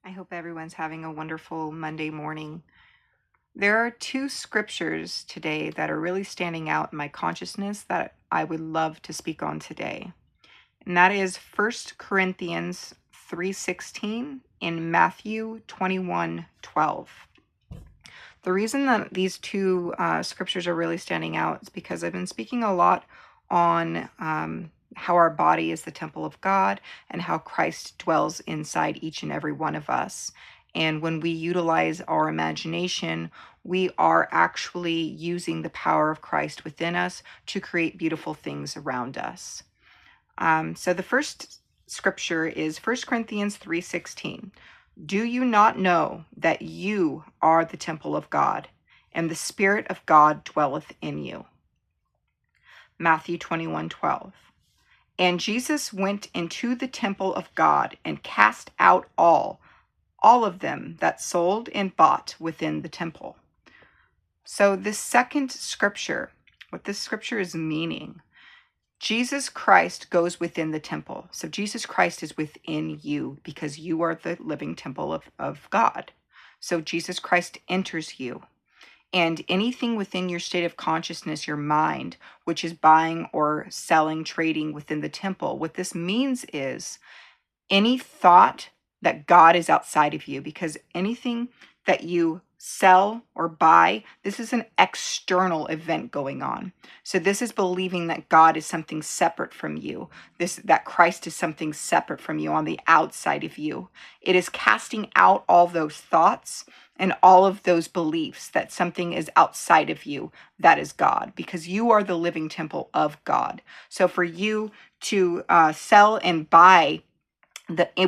I hope everyone's having a wonderful Monday morning. There are two scriptures today that are really standing out in my consciousness that I would love to speak on today. And that is First Corinthians 3:16 and Matthew 21:12. The reason that these two scriptures are really standing out is because I've been speaking a lot on how our body is the temple of God and how Christ dwells inside each and every one of us. And when we utilize our imagination, we are actually using the power of Christ within us to create beautiful things around us. So the first scripture is First Corinthians 3:16. Do you not know that you are the temple of God, and the Spirit of God dwelleth in you? Matthew 21:12. And Jesus went into the temple of God and cast out all of them that sold and bought within the temple. So this second scripture, what this scripture is meaning, Jesus Christ goes within the temple. So Jesus Christ is within you because you are the living temple of God. So Jesus Christ enters you. And anything within your state of consciousness, your mind, which is buying or selling, trading within the temple, what this means is any thought that God is outside of you, because anything that you sell or buy, this is an external event going on. So this is believing that God is something separate from you, that Christ is something separate from you on the outside of you. It is casting out all those thoughts and all of those beliefs that something is outside of you that is God, because you are the living temple of God. So for you to sell and buy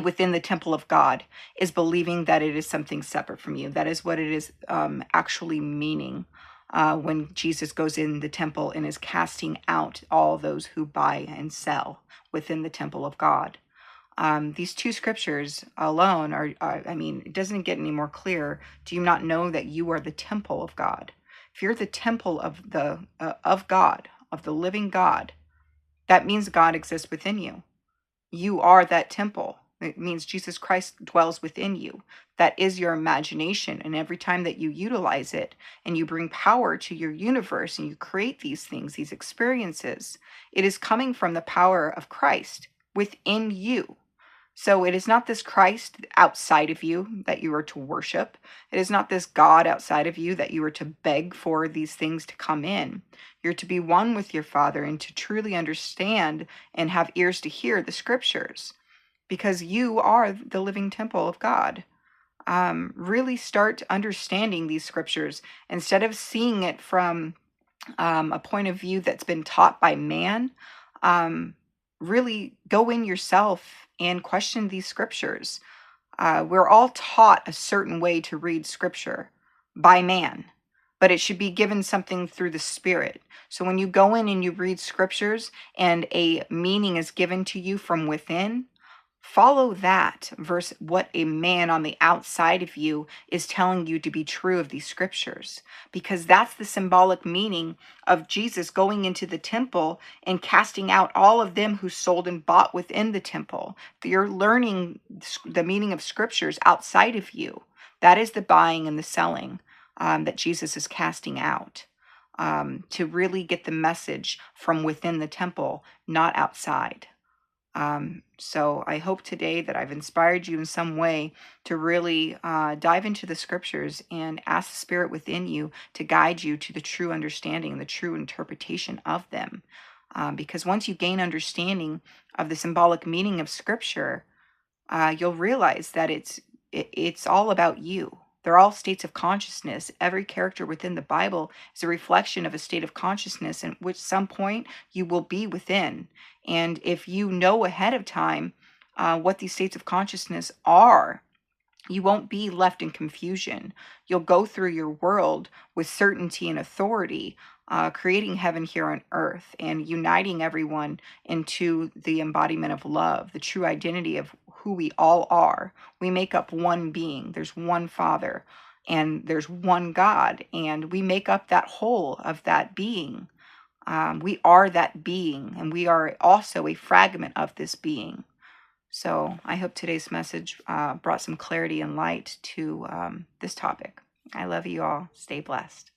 within the temple of God is believing that it is something separate from you. That is what it is actually meaning when Jesus goes in the temple and is casting out all those who buy and sell within the temple of God. These two scriptures alone it doesn't get any more clear. Do you not know that you are the temple of God? If you're the temple of God, of the living God, that means God exists within you. You are that temple. It means Jesus Christ dwells within you. That is your imagination. And every time that you utilize it and you bring power to your universe and you create these things, these experiences, it is coming from the power of Christ within you. So it is not this Christ outside of you that you are to worship. It is not this God outside of you that you are to beg for these things to come in. You're to be one with your Father and to truly understand and have ears to hear the scriptures, because you are the living temple of God. Really start understanding these scriptures instead of seeing it from a point of view that's been taught by man. Really go in yourself and question these scriptures. We're all taught a certain way to read scripture by man, but it should be given something through the Spirit. So when you go in and you read scriptures and a meaning is given to you from within, follow that versus what a man on the outside of you is telling you to be true of these scriptures, because that's the symbolic meaning of Jesus going into the temple and casting out all of them who sold and bought within the temple. You're learning the meaning of scriptures outside of you. That is the buying and the selling that Jesus is casting out, to really get the message from within the temple, not outside. So I hope today that I've inspired you in some way to really dive into the scriptures and ask the Spirit within you to guide you to the true understanding, the true interpretation of them. Because once you gain understanding of the symbolic meaning of scripture, you'll realize that it's all about you. They're all states of consciousness. Every character within the Bible is a reflection of a state of consciousness in which some point you will be within. And if you know ahead of time what these states of consciousness are, you won't be left in confusion. You'll go through your world with certainty and authority, creating heaven here on earth and uniting everyone into the embodiment of love, the true identity of who we all are. We make up one being. There's one Father and there's one God, and we make up that whole of that being. We are that being, and we are also a fragment of this being. So I hope today's message brought some clarity and light to this topic. I love you all. Stay blessed.